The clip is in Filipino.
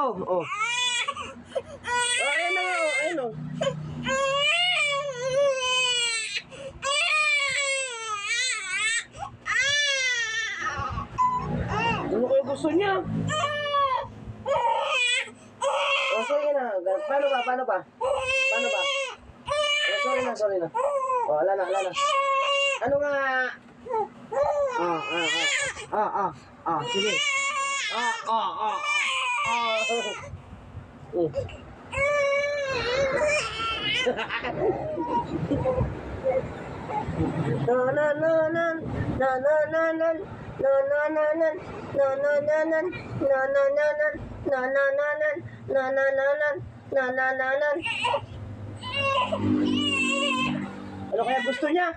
Oh. Ayan na nga, oh. Ayan, oh. Ano kayo gusto niya? Oh, sorry na. Paano ba? Oh, sorry na. Oh, ala na. Ano nga? Sige. Ano kaya gusto niya?